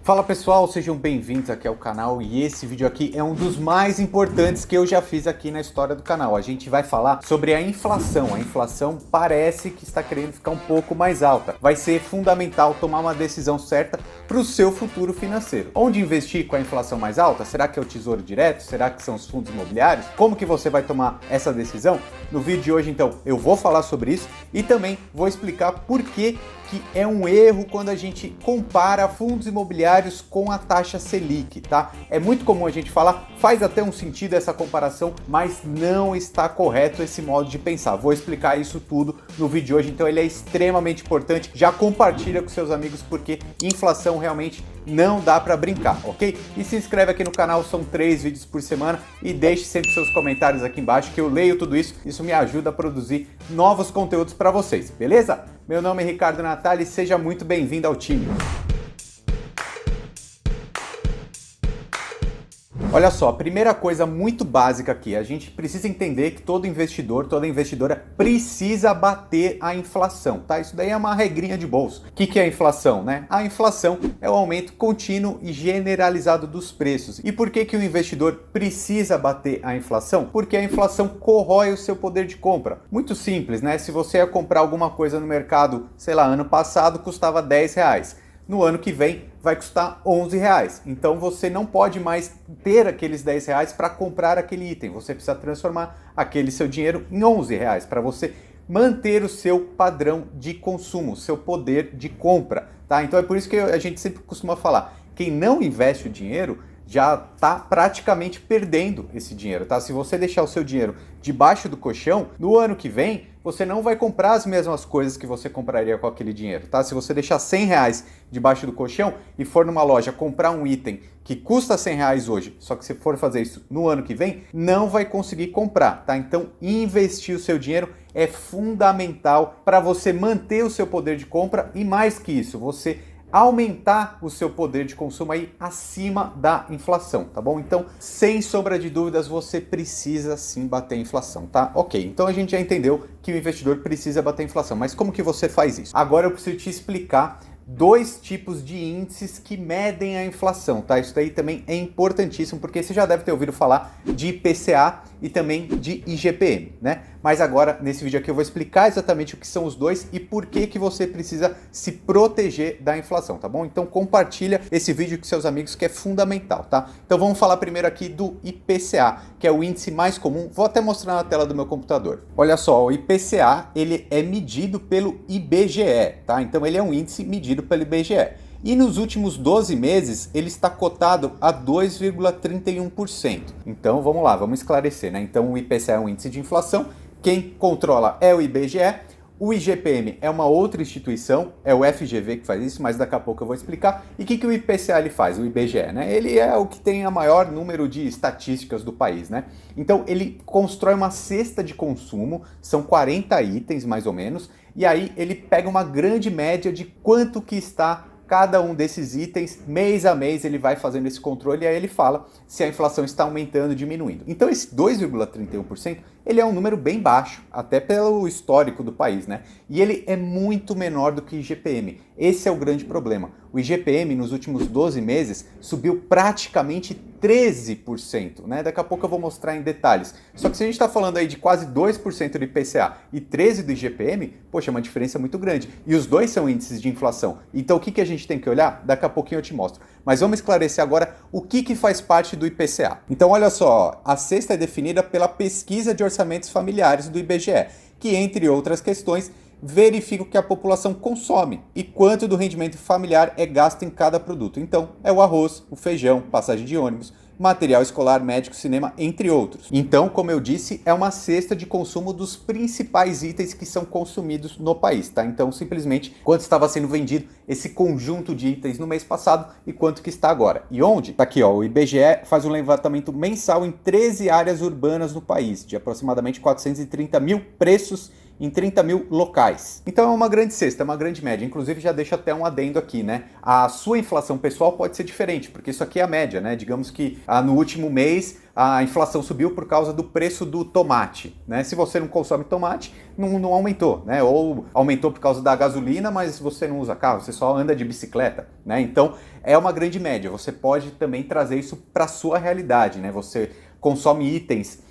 Fala pessoal, sejam bem-vindos aqui ao canal e esse vídeo aqui é um dos mais importantes que eu já fiz aqui na história do canal. A gente vai falar sobre a inflação. A inflação parece que está querendo ficar um pouco mais alta. Vai ser fundamental tomar uma decisão certa para o seu futuro financeiro. Onde investir com a inflação mais alta? Será que é o Tesouro Direto? Será que são os fundos imobiliários? Como que você vai tomar essa decisão? No vídeo de hoje então eu vou falar sobre isso e também vou explicar por que é um erro quando a gente compara fundos imobiliários com a taxa Selic, tá? É muito comum a gente falar, faz até um sentido essa comparação, mas não está correto esse modo de pensar. Vou explicar isso tudo no vídeo de hoje, então ele é extremamente importante. Já compartilha com seus amigos porque inflação realmente não dá para brincar, ok? E se inscreve aqui no canal, são 3 vídeos por semana e deixe sempre seus comentários aqui embaixo que eu leio tudo isso, isso me ajuda a produzir novos conteúdos para vocês, beleza? Meu nome é Ricardo Natali e seja muito bem-vindo ao time. Olha só, a primeira coisa muito básica aqui, a gente precisa entender que todo investidor, toda investidora precisa bater a inflação, tá? Isso daí é uma regrinha de bolso. O que é a inflação, né? A inflação é o aumento contínuo e generalizado dos preços. E por que o investidor precisa bater a inflação? Porque a inflação corrói o seu poder de compra. Muito simples, né? Se você ia comprar alguma coisa no mercado, sei lá, ano passado custava R$10. No ano que vem vai custar R$11. Então você não pode mais ter aqueles R$10 para comprar aquele item. Você precisa transformar aquele seu dinheiro em R$11 para você manter o seu padrão de consumo, o seu poder de compra, tá? Então é por isso que a gente sempre costuma falar, quem não investe o dinheiro já está praticamente perdendo esse dinheiro, tá? Se você deixar o seu dinheiro debaixo do colchão, no ano que vem você não vai comprar as mesmas coisas que você compraria com aquele dinheiro, tá? Se você deixar R$100 debaixo do colchão e for numa loja comprar um item que custa R$100 hoje, só que se for fazer isso no ano que vem, não vai conseguir comprar, tá? Então investir o seu dinheiro é fundamental para você manter o seu poder de compra e mais que isso, você aumentar o seu poder de consumo aí acima da inflação, tá bom? Então, sem sombra de dúvidas, você precisa sim bater a inflação, tá? Ok, então a gente já entendeu que o investidor precisa bater a inflação, mas como que você faz isso? Agora eu preciso te explicar dois tipos de índices que medem a inflação, tá? Isso daí também é importantíssimo, porque você já deve ter ouvido falar de IPCA e também de IGPM, né? Mas agora, nesse vídeo aqui, eu vou explicar exatamente o que são os dois e por que você precisa se proteger da inflação, tá bom? Então compartilha esse vídeo com seus amigos que é fundamental, tá? Então vamos falar primeiro aqui do IPCA, que é o índice mais comum. Vou até mostrar na tela do meu computador. Olha só, o IPCA, ele é medido pelo IBGE, tá? Então ele é um índice medido pelo IBGE. E nos últimos 12 meses ele está cotado a 2,31%. Então vamos lá, vamos esclarecer, né? Então o IPCA é um índice de inflação, quem controla é o IBGE, o IGPM é uma outra instituição, é o FGV que faz isso, mas daqui a pouco eu vou explicar. E o que o IPCA ele faz, o IBGE, né? Ele é o que tem a maior número de estatísticas do país, né? Então ele constrói uma cesta de consumo, são 40 itens mais ou menos, e aí ele pega uma grande média de quanto que está cada um desses itens, mês a mês ele vai fazendo esse controle e aí ele fala se a inflação está aumentando ou diminuindo. Então esse 2,31% ele é um número bem baixo, até pelo histórico do país, né? E ele é muito menor do que o IGPM. Esse é o grande problema. O IGPM nos últimos 12 meses subiu praticamente 13%, né? Daqui a pouco eu vou mostrar em detalhes. Só que se a gente está falando aí de quase 2% do IPCA e 13% do IGPM, poxa, é uma diferença muito grande. E os dois são índices de inflação. Então o que a gente tem que olhar? Daqui a pouquinho eu te mostro. Mas vamos esclarecer agora o que faz parte do IPCA. Então olha só, a cesta é definida pela pesquisa de orçamentos familiares do IBGE, que entre outras questões verifica o que a população consome e quanto do rendimento familiar é gasto em cada produto. Então, é o arroz, o feijão, passagem de ônibus, material escolar, médico, cinema, entre outros. Então, como eu disse, é uma cesta de consumo dos principais itens que são consumidos no país, tá? Então, simplesmente, quanto estava sendo vendido esse conjunto de itens no mês passado e quanto que está agora. E onde? Tá aqui, ó, o IBGE faz um levantamento mensal em 13 áreas urbanas no país, de aproximadamente 430 mil preços em 30 mil locais. Então é uma grande cesta, é uma grande média. Inclusive já deixo até um adendo aqui, né? A sua inflação pessoal pode ser diferente, porque isso aqui é a média, né? Digamos que no último mês a inflação subiu por causa do preço do tomate, né? Se você não consome tomate, não aumentou, né? Ou aumentou por causa da gasolina, mas você não usa carro, você só anda de bicicleta, né? Então é uma grande média. Você pode também trazer isso para a sua realidade, né? Você consome itens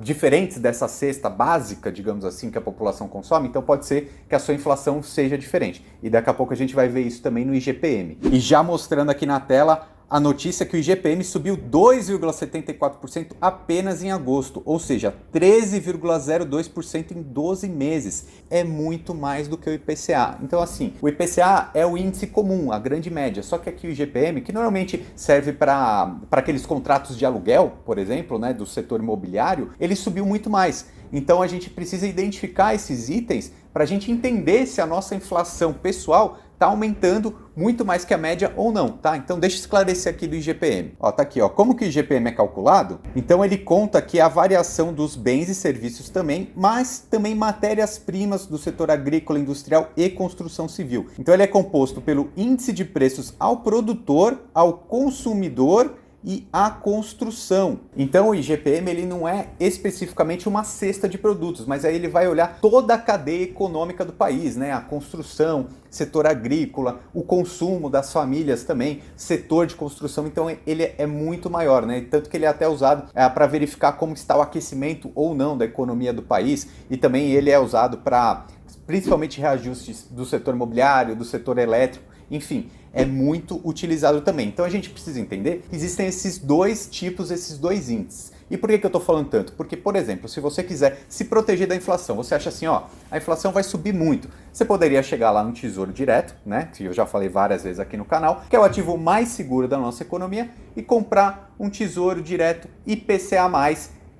diferentes dessa cesta básica, digamos assim, que a população consome, então pode ser que a sua inflação seja diferente. E daqui a pouco a gente vai ver isso também no IGPM. E já mostrando aqui na tela a notícia que o IGPM subiu 2,74% apenas em agosto, ou seja, 13,02% em 12 meses. É muito mais do que o IPCA. Então assim, o IPCA é o índice comum, a grande média, só que aqui o IGPM, que normalmente serve para aqueles contratos de aluguel, por exemplo, né, do setor imobiliário, ele subiu muito mais. Então a gente precisa identificar esses itens para a gente entender se a nossa inflação pessoal está aumentando muito mais que a média ou não, tá? Então deixa eu esclarecer aqui do IGPM. Ó, tá aqui, ó. Como que o IGPM é calculado? Então ele conta aqui a variação dos bens e serviços também, mas também matérias-primas do setor agrícola, industrial e construção civil. Então ele é composto pelo índice de preços ao produtor, ao consumidor e a construção. Então o IGPM ele não é especificamente uma cesta de produtos, mas aí ele vai olhar toda a cadeia econômica do país, né? A construção, setor agrícola, o consumo das famílias também, setor de construção, então ele é muito maior, né? Tanto que ele é até usado para verificar como está o aquecimento ou não da economia do país, e também ele é usado para principalmente reajustes do setor imobiliário, do setor elétrico, enfim, é muito utilizado também. Então a gente precisa entender que existem esses dois tipos, esses dois índices. E por que eu estou falando tanto? Porque, por exemplo, se você quiser se proteger da inflação, você acha assim, ó, a inflação vai subir muito. Você poderia chegar lá no Tesouro Direto, né, que eu já falei várias vezes aqui no canal, que é o ativo mais seguro da nossa economia, e comprar um Tesouro Direto IPCA+,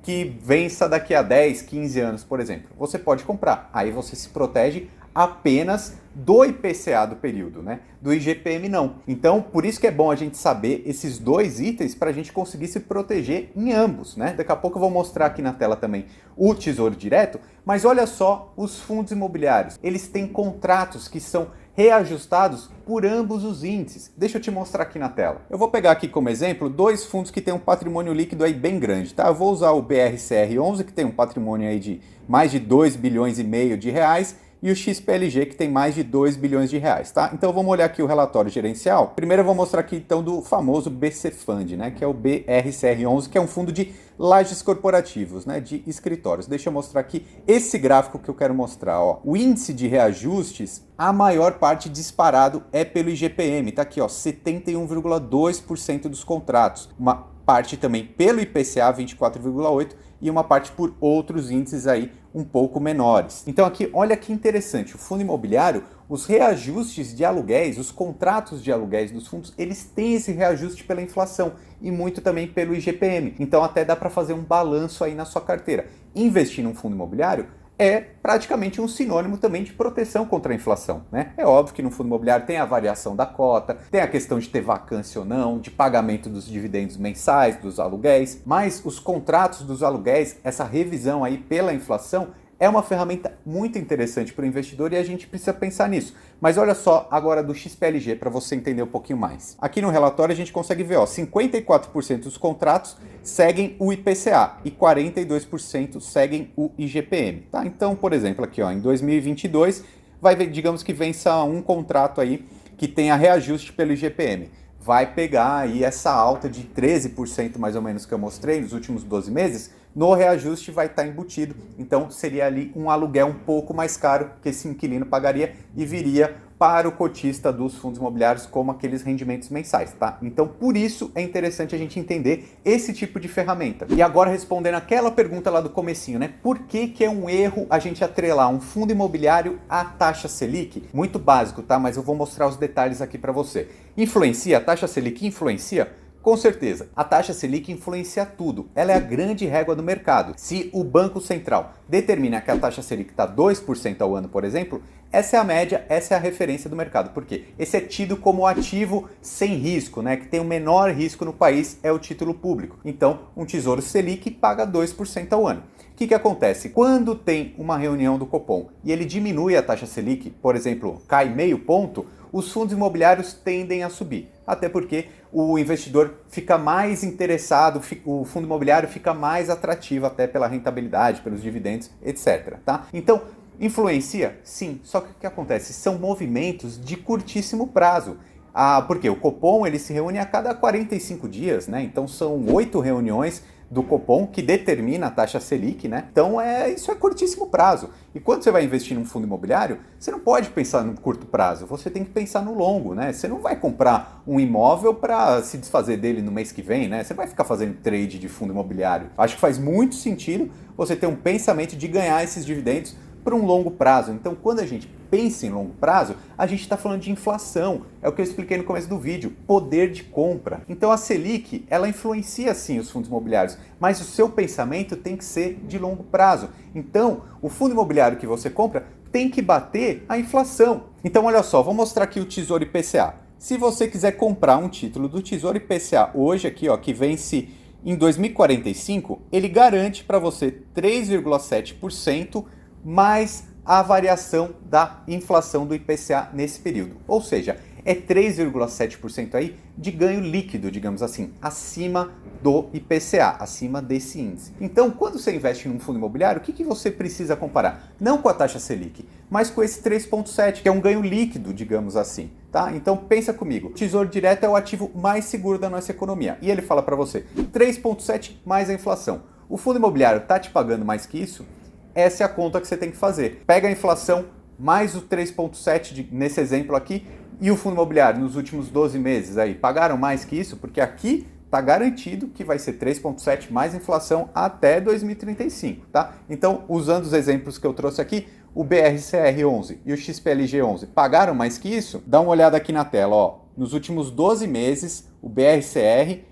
que vença daqui a 10, 15 anos, por exemplo. Você pode comprar, aí você se protege apenas do IPCA do período, né? Do IGPM não. Então, por isso que é bom a gente saber esses dois itens para a gente conseguir se proteger em ambos, né? Daqui a pouco eu vou mostrar aqui na tela também o Tesouro Direto, mas olha só os fundos imobiliários. Eles têm contratos que são reajustados por ambos os índices. Deixa eu te mostrar aqui na tela. Eu vou pegar aqui como exemplo dois fundos que têm um patrimônio líquido aí bem grande, tá? Eu vou usar o BRCR11, que tem um patrimônio aí de mais de 2,5 bilhões de reais, e o XPLG, que tem mais de 2 bilhões de reais, tá? Então vamos olhar aqui o relatório gerencial. Primeiro eu vou mostrar aqui então do famoso BC Fund, né, que é o BRCR11, que é um fundo de lajes corporativos, né, de escritórios. Deixa eu mostrar aqui esse gráfico que eu quero mostrar, ó. O índice de reajustes, a maior parte disparado é pelo IGPM, tá aqui, ó, 71,2% dos contratos. Uma parte também pelo IPCA, 24,8%, e uma parte por outros índices aí um pouco menores. Então aqui, olha que interessante, o fundo imobiliário, os reajustes de aluguéis, os contratos de aluguéis dos fundos, eles têm esse reajuste pela inflação e muito também pelo IGPM. Então até dá para fazer um balanço aí na sua carteira. Investir num fundo imobiliário é praticamente um sinônimo também de proteção contra a inflação, né? É óbvio que no fundo imobiliário tem a variação da cota, tem a questão de ter vacância ou não, de pagamento dos dividendos mensais, dos aluguéis, mas os contratos dos aluguéis, essa revisão aí pela inflação, é uma ferramenta muito interessante para o investidor e a gente precisa pensar nisso. Mas olha só agora do XPLG para você entender um pouquinho mais. Aqui no relatório a gente consegue ver, ó, 54% dos contratos seguem o IPCA e 42% seguem o IGPM, tá? Então, por exemplo, aqui, ó, em 2022 vai ver, digamos que vença um contrato aí que tenha reajuste pelo IGPM. Vai pegar aí essa alta de 13% mais ou menos que eu mostrei nos últimos 12 meses, no reajuste vai estar embutido, então seria ali um aluguel um pouco mais caro que esse inquilino pagaria e viria para o cotista dos fundos imobiliários como aqueles rendimentos mensais, tá? Então por isso é interessante a gente entender esse tipo de ferramenta. E agora respondendo aquela pergunta lá do comecinho, né? Por que é um erro a gente atrelar um fundo imobiliário à taxa Selic? Muito básico, tá? Mas eu vou mostrar os detalhes aqui para você. Influencia? A taxa Selic influencia? Com certeza, a taxa Selic influencia tudo. Ela é a grande régua do mercado. Se o Banco Central determina que a taxa Selic está 2% ao ano, por exemplo, essa é a média, essa é a referência do mercado. Por quê? Esse é tido como ativo sem risco, né? Que tem o menor risco no país, é o título público. Então, um Tesouro Selic paga 2% ao ano. O que acontece? Quando tem uma reunião do Copom e ele diminui a taxa Selic, por exemplo, cai meio ponto, os fundos imobiliários tendem a subir. Até porque o investidor fica mais interessado, o fundo imobiliário fica mais atrativo até pela rentabilidade, pelos dividendos, etc. Tá? Então, influencia? Sim. Só que o que acontece? São movimentos de curtíssimo prazo. Porque o Copom ele se reúne a cada 45 dias, né? Então são 8 reuniões do Copom que determina a taxa Selic, né? Então isso é curtíssimo prazo. E quando você vai investir num fundo imobiliário, você não pode pensar no curto prazo, você tem que pensar no longo, né? Você não vai comprar um imóvel para se desfazer dele no mês que vem, né? Você vai ficar fazendo trade de fundo imobiliário. Acho que faz muito sentido você ter um pensamento de ganhar esses dividendos para um longo prazo. Então, quando a gente pensa em longo prazo, a gente está falando de inflação. É o que eu expliquei no começo do vídeo, poder de compra. Então, a Selic, ela influencia sim os fundos imobiliários, mas o seu pensamento tem que ser de longo prazo. Então, o fundo imobiliário que você compra tem que bater a inflação. Então, olha só, vou mostrar aqui o Tesouro IPCA. Se você quiser comprar um título do Tesouro IPCA hoje aqui, ó, que vence em 2045, ele garante para você 3,7% mais a variação da inflação do IPCA nesse período. Ou seja, é 3,7% aí de ganho líquido, digamos assim, acima do IPCA, acima desse índice. Então, quando você investe num fundo imobiliário, o que você precisa comparar? Não com a taxa Selic, mas com esse 3,7%, que é um ganho líquido, digamos assim. Tá? Então, pensa comigo, Tesouro Direto é o ativo mais seguro da nossa economia. E ele fala para você, 3,7% mais a inflação. O fundo imobiliário está te pagando mais que isso? Essa é a conta que você tem que fazer. Pega a inflação mais o 3,7% nesse exemplo aqui e o fundo imobiliário nos últimos 12 meses aí pagaram mais que isso? Porque aqui está garantido que vai ser 3,7% mais inflação até 2035, tá? Então, usando os exemplos que eu trouxe aqui, o BRCR11 e o XPLG11 pagaram mais que isso? Dá uma olhada aqui na tela, ó. Nos últimos 12 meses, o BRCR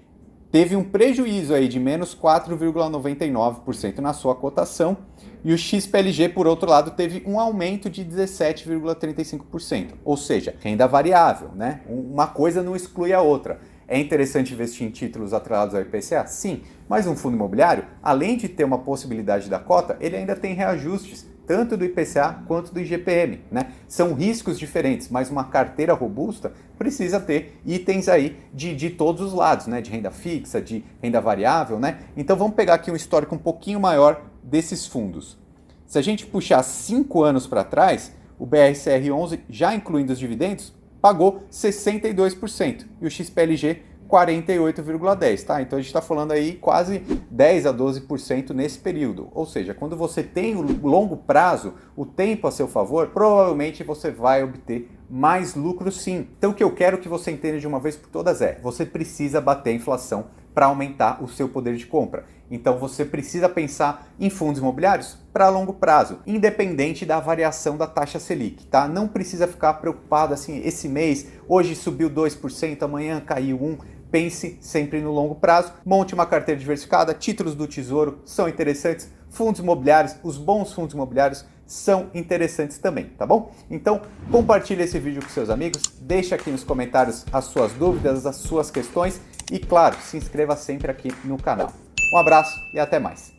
teve um prejuízo aí de menos 4,99% na sua cotação e o XPLG, por outro lado, teve um aumento de 17,35%, ou seja, renda variável, né? Uma coisa não exclui a outra. É interessante investir em títulos atrelados ao IPCA? Sim, mas um fundo imobiliário, além de ter uma possibilidade da cota, ele ainda tem reajustes, tanto do IPCA quanto do IGPM, né? São riscos diferentes, mas uma carteira robusta precisa ter itens aí de todos os lados, né? De renda fixa, de renda variável, né? Então vamos pegar aqui um histórico um pouquinho maior desses fundos. Se a gente puxar 5 anos para trás, o BRCR11, já incluindo os dividendos, pagou 62% e o XPLG 48,10%, tá? Então a gente está falando aí quase 10 a 12% nesse período. Ou seja, quando você tem o longo prazo, o tempo a seu favor, provavelmente você vai obter mais lucro sim. Então o que eu quero que você entenda de uma vez por todas é, você precisa bater a inflação para aumentar o seu poder de compra. Então você precisa pensar em fundos imobiliários para longo prazo, independente da variação da taxa Selic, tá? Não precisa ficar preocupado assim, esse mês, hoje subiu 2%, amanhã caiu 1%. Pense sempre no longo prazo, monte uma carteira diversificada, títulos do Tesouro são interessantes, fundos imobiliários, os bons fundos imobiliários são interessantes também, tá bom? Então, compartilhe esse vídeo com seus amigos, deixe aqui nos comentários as suas dúvidas, as suas questões e, claro, se inscreva sempre aqui no canal. Um abraço e até mais!